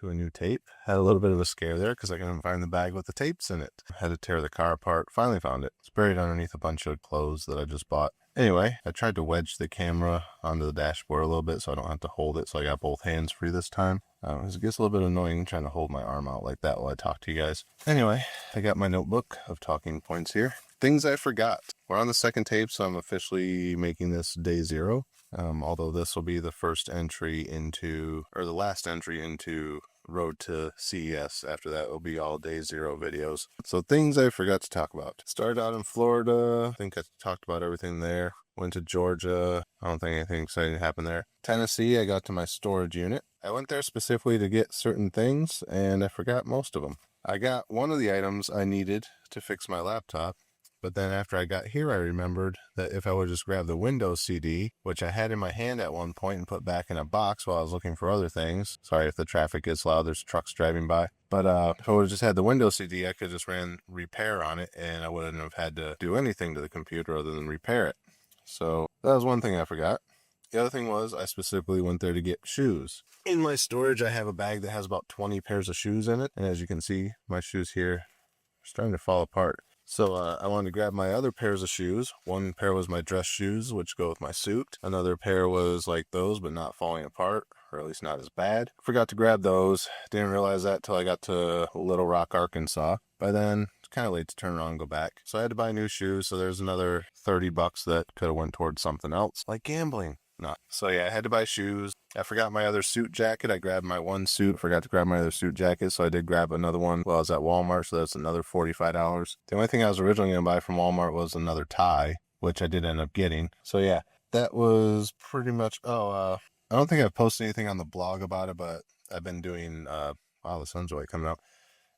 to a new tape. Had a little bit of a scare there because I couldn't find the bag with the tapes in it. Had to tear the car apart. Finally found it. It's buried underneath a bunch of clothes that I just bought. Anyway, I tried to wedge the camera onto the dashboard a little bit so I don't have to hold it, so I got both hands free this time. It gets a little bit annoying trying to hold my arm out like that while I talk to you guys. Anyway, I got my notebook of talking points here. Things I forgot. We're on the second tape, so I'm officially making this day 0. Although this will be the first entry into, or the last entry into Road to CES. After that, it'll be all day 0 videos. So things I forgot to talk about. Started out in Florida. I think I talked about everything there. Went to Georgia. I don't think anything exciting happened there. Tennessee, I got to my storage unit. I went there specifically to get certain things, and I forgot most of them. I got one of the items I needed to fix my laptop. But then after I got here, I remembered that if I would just grab the Windows CD, which I had in my hand at one point and put back in a box while I was looking for other things. Sorry if the traffic gets loud, there's trucks driving by. But if I would have just had the Windows CD, I could just ran repair on it and I wouldn't have had to do anything to the computer other than repair it. So that was one thing I forgot. The other thing was I specifically went there to get shoes. In my storage, I have a bag that has about 20 pairs of shoes in it. And as you can see, my shoes here are starting to fall apart. So I wanted to grab my other pairs of shoes. One pair was my dress shoes, which go with my suit. Another pair was like those, but not falling apart, or at least not as bad. Forgot to grab those. Didn't realize that till I got to Little Rock, Arkansas. By then, it's kind of late to turn around and go back. So I had to buy new shoes, so there's another $30 that could have went towards something else, like gambling. Not. So yeah, I had to buy shoes. I forgot my other suit jacket. I grabbed my one suit, forgot to grab my other suit jacket, so I did grab another one while I was at Walmart, so that's another $45. The only thing I was originally going to buy from Walmart was another tie, which I did end up getting. So yeah, that was pretty much, I don't think I've posted anything on the blog about it, but I've been doing, wow, the sun's really coming out.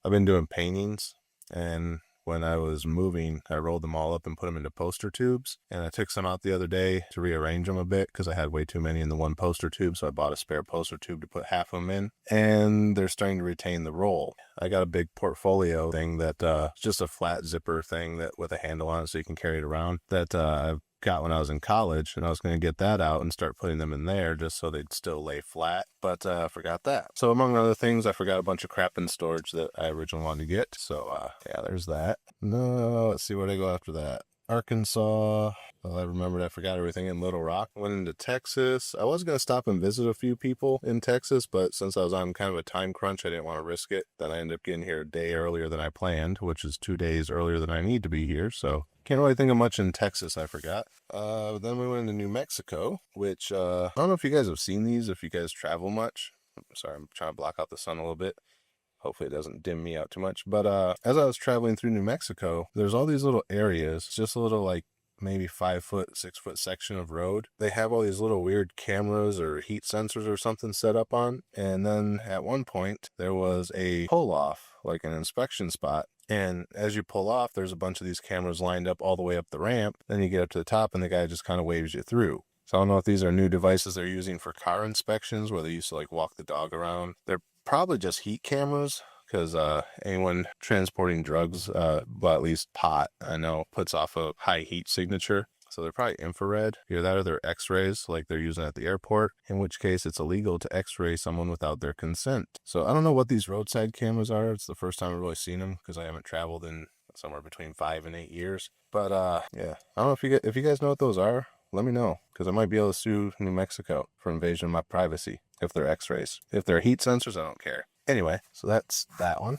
I've been doing paintings, and when I was moving, I rolled them all up and put them into poster tubes. And I took some out the other day to rearrange them a bit because I had way too many in the one poster tube. So I bought a spare poster tube to put half of them in. And they're starting to retain the roll. I got a big portfolio thing that it's just a flat zipper thing that with a handle on it so you can carry it around that I've got when I was in college, and I was going to get that out and start putting them in there just so they'd still lay flat, but I forgot that. So among other things, I forgot a bunch of crap in storage that I originally wanted to get. So yeah, there's that. No, let's see where I go after that. Arkansas. Well, I remembered I forgot everything in Little Rock. Went into Texas. I was going to stop and visit a few people in Texas, but since I was on kind of a time crunch, I didn't want to risk it. Then I ended up getting here a day earlier than I planned, which is 2 days earlier than I need to be here. So can't really think of much in Texas, I forgot. Then we went into New Mexico, which I don't know if you guys have seen these, if you guys travel much. Sorry, I'm trying to block out the sun a little bit. Hopefully it doesn't dim me out too much. But as I was traveling through New Mexico, there's all these little areas, just a little like maybe 5 foot, 6 foot section of road. They have all these little weird cameras or heat sensors or something set up on. And then at one point there was a pull off, like an inspection spot. And as you pull off, there's a bunch of these cameras lined up all the way up the ramp. Then you get up to the top and the guy just kind of waves you through. So I don't know if these are new devices they're using for car inspections where they used to like walk the dog around. They're probably just heat cameras because anyone transporting drugs, well, at least pot, I know, puts off a high heat signature. So they're probably infrared. Either that or they're x-rays like they're using at the airport, in which case it's illegal to x-ray someone without their consent. So I don't know what these roadside cameras are. It's the first time I've really seen them because I haven't traveled in somewhere between 5 and 8 years. But yeah, I don't know if you guys know what those are. Let me know, because I might be able to sue New Mexico for invasion of my privacy if they're x-rays. If they're heat sensors, I don't care. Anyway, so that's that one.